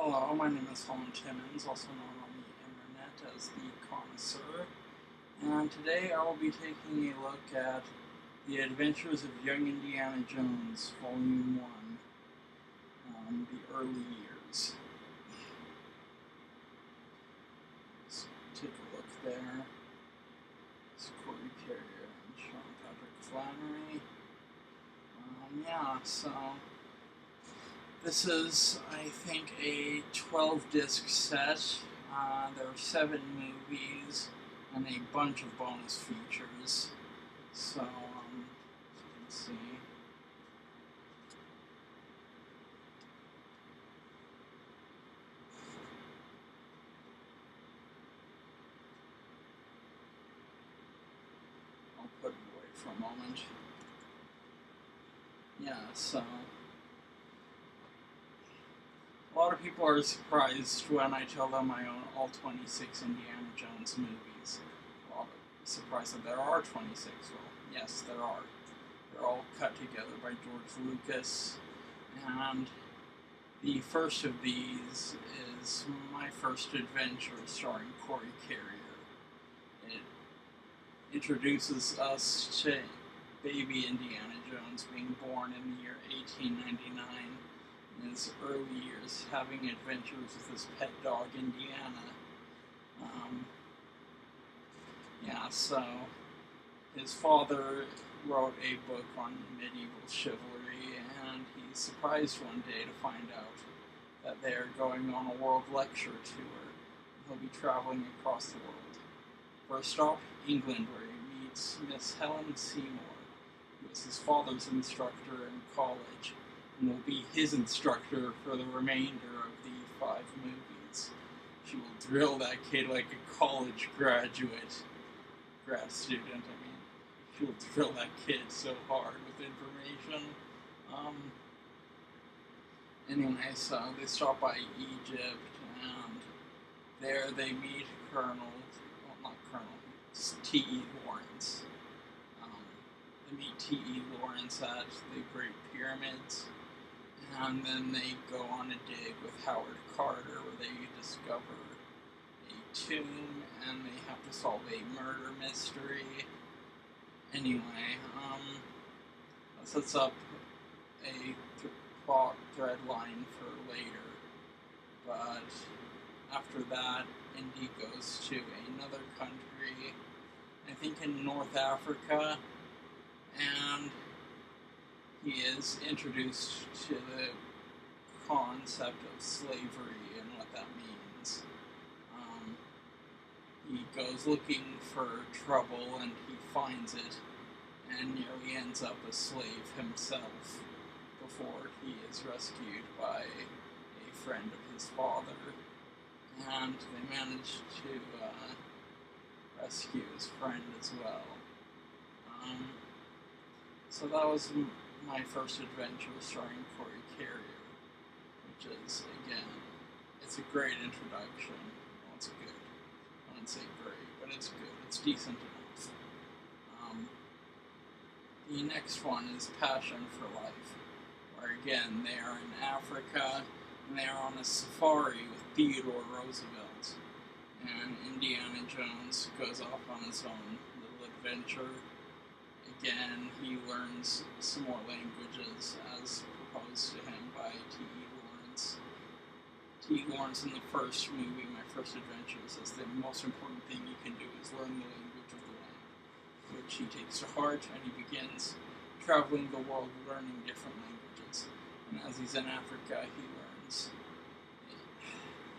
Hello, my name is Holland Timmins, also known on the internet as the Connoisseur, and today I will be taking a look at The Adventures of Young Indiana Jones, Volume 1, the early years. Let's take a look there. It's Corey Carrier and Sean Patrick Flannery. So this is, I think, a 12-disc set. There are 7 movies and a bunch of bonus features. So, as you can see, I'll put it away for a moment. So a lot of people are surprised when I tell them I own all 26 Indiana Jones movies. A lot of surprised that there are 26. Well, yes, there are. They're all cut together by George Lucas, and the first of these is My First Adventure, starring Corey Carrier. It introduces us to baby Indiana Jones being born in the year 1899. In his early years, having adventures with his pet dog Indiana. So his father wrote a book on medieval chivalry, and he's surprised one day to find out that they're going on a world lecture tour. He'll be traveling across the world. First stop, England, where he meets Miss Helen Seymour, who is his father's instructor in college, and will be his instructor for the remainder of the 5 movies. She will drill that kid like a college grad student. She will drill that kid so hard with information. So they stop by Egypt, and there they meet T.E. Lawrence. They meet T.E. Lawrence at the Great Pyramids, and then they go on a dig with Howard Carter where they discover a tomb and they have to solve a murder mystery. That sets up a plot thread line for later. But after that, Indy goes to another country, I think in North Africa, and he is introduced to the concept of slavery and what that means. He goes looking for trouble and he finds it, and nearly ends up a slave himself before he is rescued by a friend of his father, and they manage to rescue his friend as well. So that was My First Adventure, starring Corey Carrier, which is, again, it's a great introduction. Well, it's good. I wouldn't say great, but it's good. It's decent enough. The next one is Passion for Life, where, again, they are in Africa, and they are on a safari with Theodore Roosevelt, and Indiana Jones goes off on his own little adventure. Again, he learns some more languages as proposed to him by T.E. Lawrence. T.E. Lawrence in the first movie, My First Adventure, says the most important thing you can do is learn the language of the land, which he takes to heart, and he begins traveling the world learning different languages. And as he's in Africa, he learns, I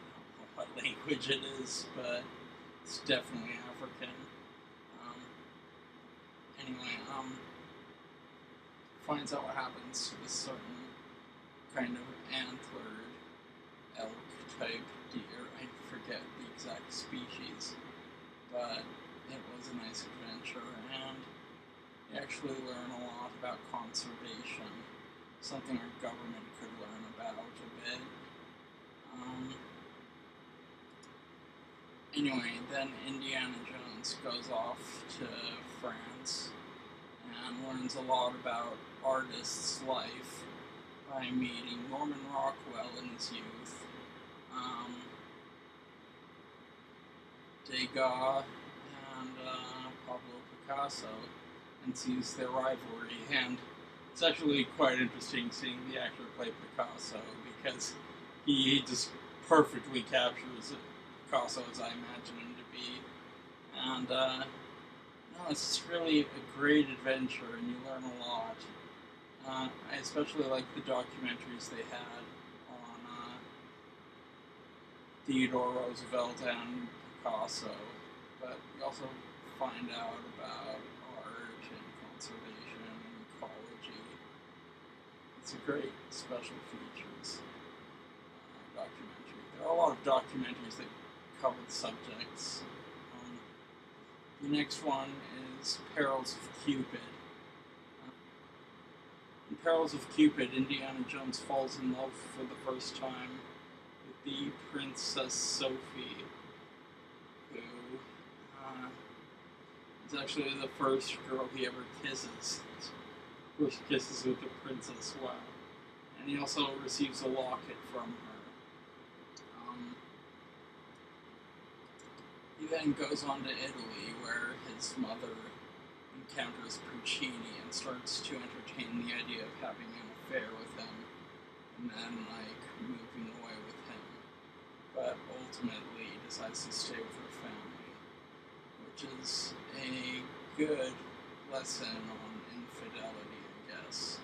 don't know what language it is, but it's definitely African. Finds out what happens to this certain kind of antlered elk-type deer. I forget the exact species, but it was a nice adventure, and you actually learn a lot about conservation, something our government could learn about a bit. Then Indiana Jones goes off to France and learns a lot about artist's life by meeting Norman Rockwell in his youth, um, Degas and Pablo Picasso, and sees their rivalry. And it's actually quite interesting seeing the actor play Picasso because he just perfectly captures Picasso as I imagine him to be. And no, it's just really a great adventure, and you learn a lot. I especially like the documentaries they had on Theodore Roosevelt and Picasso, but you also find out about art and conservation and ecology. It's a great special features documentary. There are a lot of documentaries that cover the subjects. The next one is Perils of Cupid. In Perils of Cupid, Indiana Jones falls in love for the first time with the Princess Sophie, who is actually the first girl he ever kisses. First kisses with the princess, wow. And he also receives a locket from her. He then goes on to Italy, where his mother encounters Puccini and starts to entertain the idea of having an affair with him, and then, moving away with him. But ultimately decides to stay with her family, which is a good lesson on infidelity, I guess,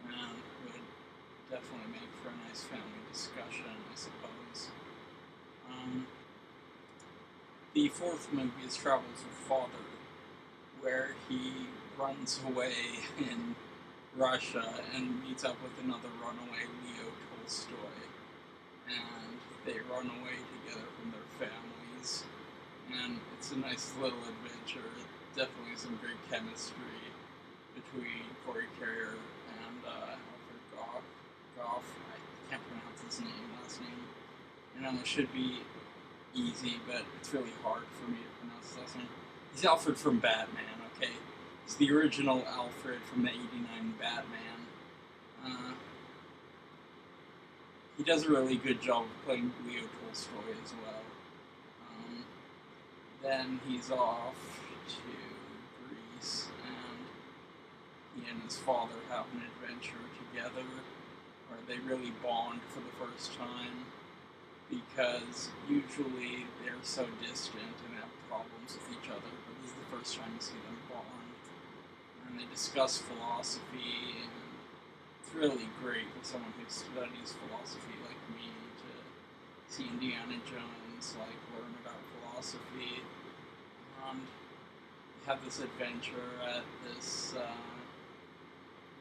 and would definitely make for a nice family discussion, I suppose. The fourth movie is Travels with Father, where he runs away in Russia and meets up with another runaway, Leo Tolstoy, and they run away together from their families, and it's a nice little adventure. Definitely some great chemistry between Corey Carrier and Alfred Goff. I can't pronounce his last name. I know it should be easy, but it's really hard for me to pronounce his last name. He's Alfred from Batman, okay? He's the original Alfred from the '89 Batman. He does a really good job of playing Leo Tolstoy as well. Then he's off to Greece, and he and his father have an adventure together where they really bond for the first time, because usually they're so distant and have problems with each other, but this is the first time you see them bond. And they discuss philosophy, and it's really great for someone who studies philosophy like me to see Indiana Jones learn about philosophy. And have this adventure at this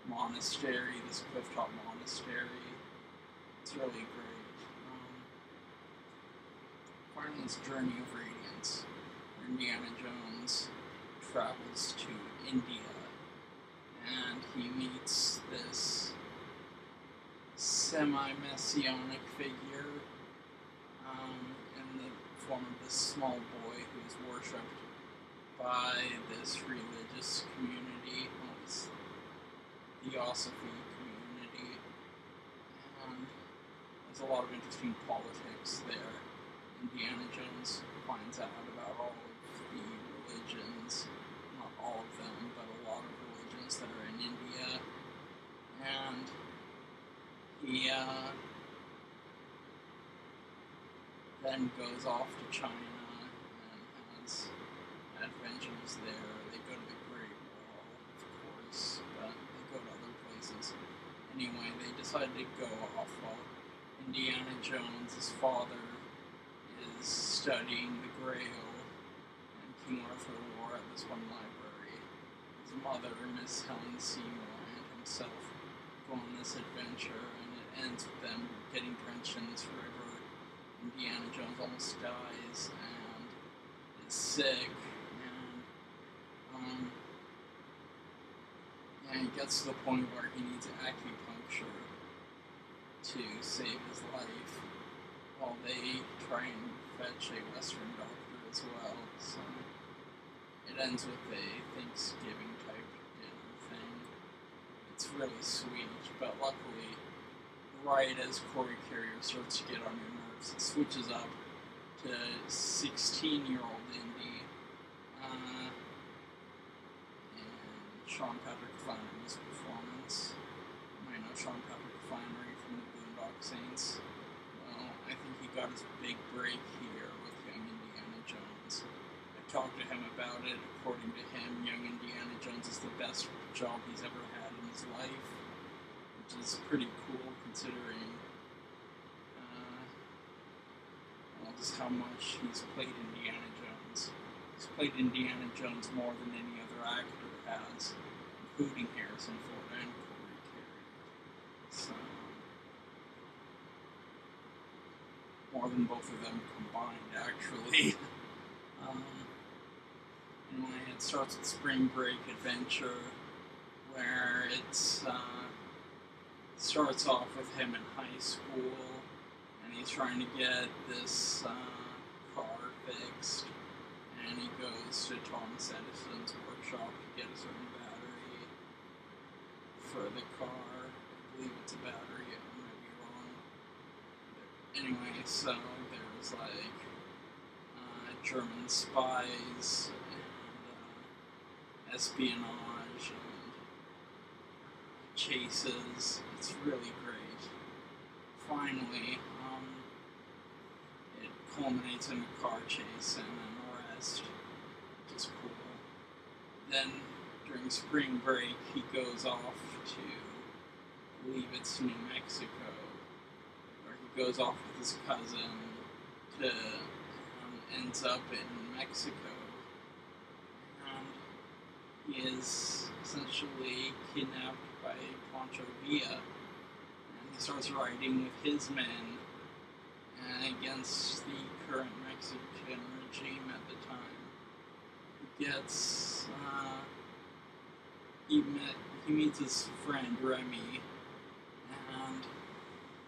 monastery, this clifftop monastery. It's really great. Finally, it's Journey of Radiance, where Indiana Jones travels to India, and he meets this semi-messianic figure in the form of this small boy who is worshipped by this religious community, this Theosophy community, and there's a lot of interesting politics there. Indiana Jones finds out about all of the religions, not all of them, but a lot of religions that are in India, and he then goes off to China and has adventures there. They go to the Great Wall, of course, but they go to other places. Anyway, they decide to go off while Indiana Jones, his father, is studying the Grail and King Arthur lore at this one library. His mother, Miss Helen Seymour, and himself go on this adventure, and it ends with them getting drenched in this river. Indiana Jones almost dies and is sick, and he gets to the point where he needs acupuncture to save his life, while they try and fetch a Western doctor as well. So it ends with a Thanksgiving type dinner thing. It's really sweet, but luckily the right as Corey Carrier starts to get on your nerves, it switches up to 16-year-old Indy, and Sean Patrick Flannery's performance. You might know Sean Patrick Flannery from the Boondock Saints. Well, I think he got his big break here with young Indiana Jones. I talked to him about it. According to him, young Indiana Jones is the best job he's ever had in his life, which is pretty cool considering just how much he's played Indiana Jones. He's played Indiana Jones more than any other actor has, including Harrison Ford and Corey Carrier. So, more than both of them combined, actually. Anyway, it starts with Spring Break Adventure, where it starts off with him in high school, and he's trying to get this car fixed, and he goes to Thomas Edison's workshop to get a certain battery for the car. I believe it's a battery, I might be wrong. Anyway, so there's like German spies and espionage and chases. It's really great. Finally, it culminates in a car chase and an arrest, which is cool. Then, during spring break, he goes off to, I believe it's New Mexico, where he goes off with his cousin to, ends up in Mexico, and he is essentially kidnapped by Pancho Villa, and he starts riding with his men against the current Mexican regime at the time. He gets, he meets his friend Remy, and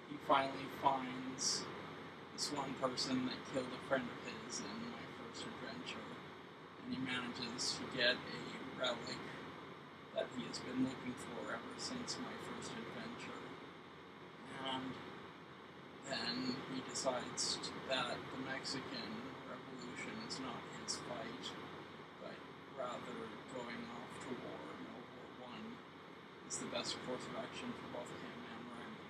he finally finds this one person that killed a friend of his in My First Adventure, and he manages to get a relic that he has been looking for ever since My First Adventure. And then he decides that the Mexican Revolution is not his fight, but rather going off to war in World War I is the best course of action for both him and Remy.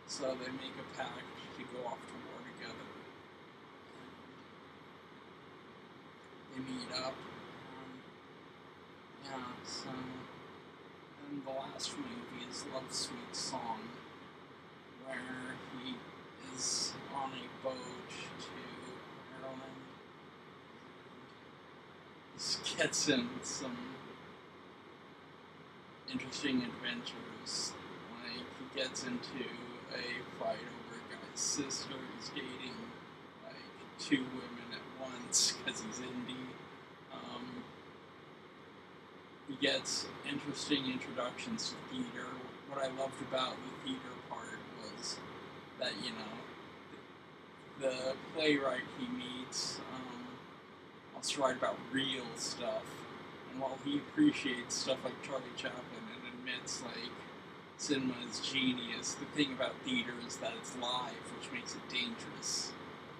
So they make a pact to go off to war together. They meet up. So and the last movie is Love Sweet Song, where he is on a boat to Ireland. This gets in some interesting adventures. Like, he gets into a fight over a guy's sister. He's dating like two women at once because he's indie. He gets interesting introductions to theater. What I loved about the theater part was that, you know, the playwright he meets wants to write about real stuff. And while he appreciates stuff like Charlie Chaplin and admits, like, cinema is genius, the thing about theater is that it's live, which makes it dangerous,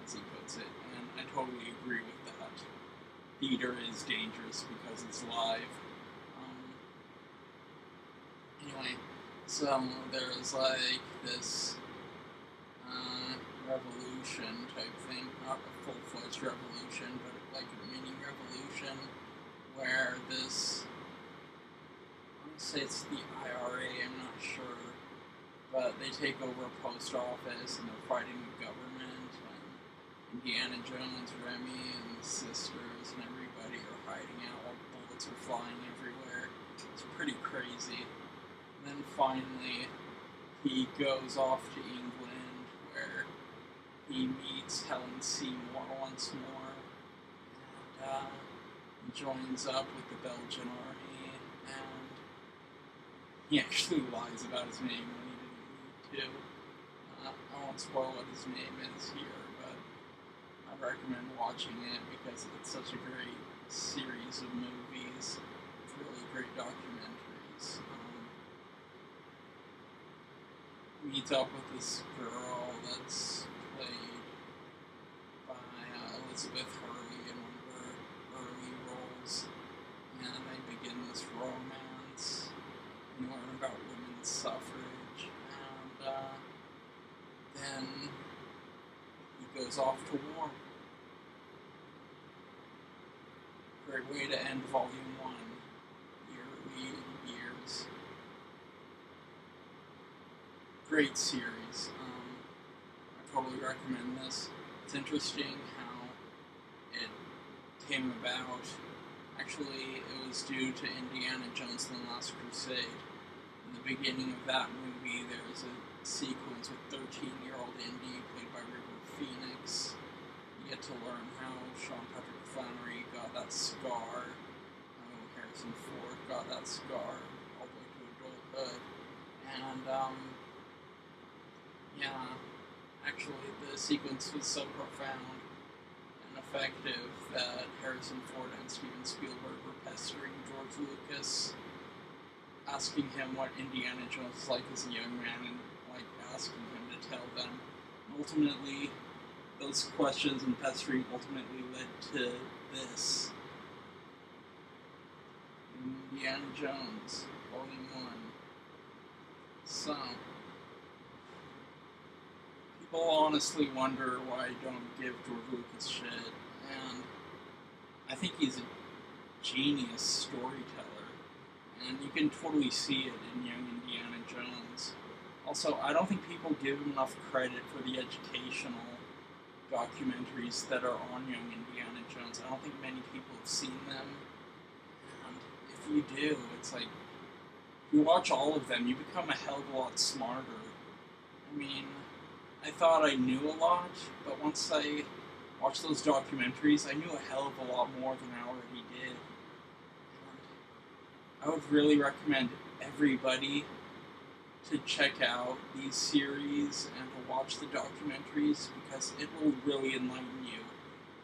as he puts it. And I totally agree with that. Theater is dangerous because it's live. Anyway, so there's like this revolution type thing, not a full-fledged revolution, but like a mini revolution, where this, I want to say it's the IRA, I'm not sure, but they take over a post office and they're fighting the government, and Indiana Jones, Remy, and the sisters and everybody are hiding out while bullets are flying everywhere. It's pretty crazy. Then finally, he goes off to England, where he meets Helen Seymour once more, and he joins up with the Belgian army, and he actually lies about his name when he didn't need to. I won't spoil what his name is here, but I recommend watching it because it's such a great series of movies with really great documentaries. meets up with this girl that's played by Elizabeth Hurley in one of her early roles, and they begin this romance and learn about women's suffrage, and then he goes off to war. Great way to end Volume 1, Yearly Years. Great series. I totally recommend this. It's interesting how it came about. Actually, it was due to Indiana Jones and the Last Crusade. In the beginning of that movie, there's a sequence with 13-year-old Indy, played by River Phoenix. You get to learn how Sean Patrick Flannery got that scar, how Harrison Ford got that scar all the way to adulthood. And, yeah, actually the sequence was so profound and effective that Harrison Ford and Steven Spielberg were pestering George Lucas, asking him what Indiana Jones was like as a young man, and like asking him to tell them. Ultimately, those questions and pestering ultimately led to this. Indiana Jones, Volume 1. So, people honestly wonder why I don't give George Lucas shit, and I think he's a genius storyteller, and you can totally see it in young Indiana Jones. Also, I don't think people give him enough credit for the educational documentaries that are on young Indiana Jones. I don't think many people have seen them, and if you do, it's like, if you watch all of them, you become a hell of a lot smarter. I mean, I thought I knew a lot, but once I watched those documentaries, I knew a hell of a lot more than I already did. And I would really recommend everybody to check out these series and to watch the documentaries, because it will really enlighten you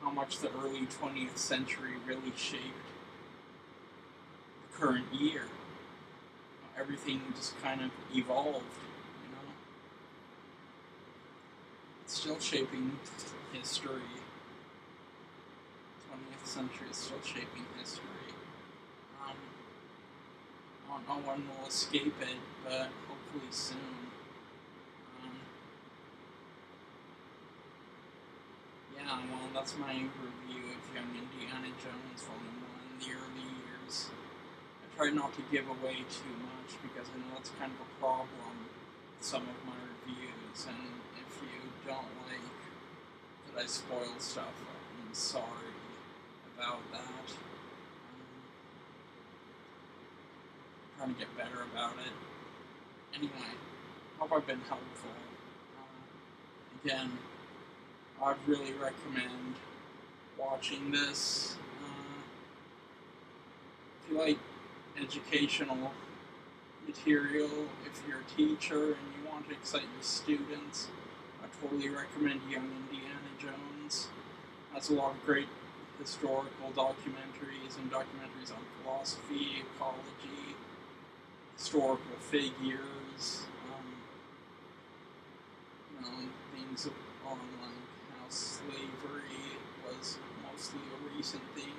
how much the early 20th century really shaped the current year. Everything just kind of evolved, you know? It's still shaping history. 20th century is still shaping history. I don't know when we'll escape it, but hopefully soon. Yeah, well, that's my review of Young Indiana Jones Volume 1, The Early Years. I try not to give away too much, because I know that's kind of a problem with some of my reviews, and if you don't like that I spoil stuff, I'm sorry about that. Trying to get better about it. Anyway, hope I've been helpful. Again, I'd really recommend watching this. If you like educational material, if you're a teacher and you want to excite your students, I totally recommend Young Indiana Jones. Has a lot of great historical documentaries and documentaries on philosophy, ecology, historical figures, things on like how slavery was mostly a recent thing.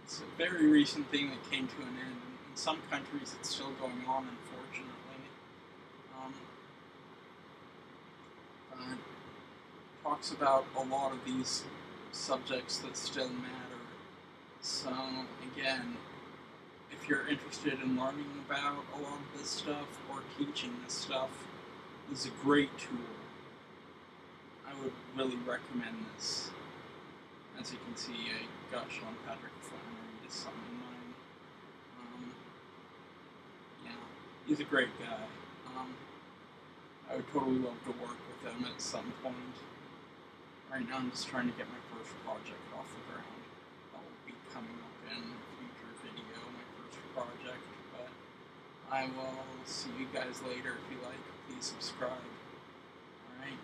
It's a very recent thing that came to an end. In some countries, it's still going on, unfortunately. But talks about a lot of these subjects that still matter. So again, if you're interested in learning about a lot of this stuff or teaching this stuff, this is a great tool. I would really recommend this. As you can see, I got Sean Patrick Flannery to sign mine. Yeah, he's a great guy. I would totally love to work with him at some point. Right now I'm just trying to get my first project off the ground. That will be coming up in a future video, my first project, but I will see you guys later. If you like, please subscribe. Alright?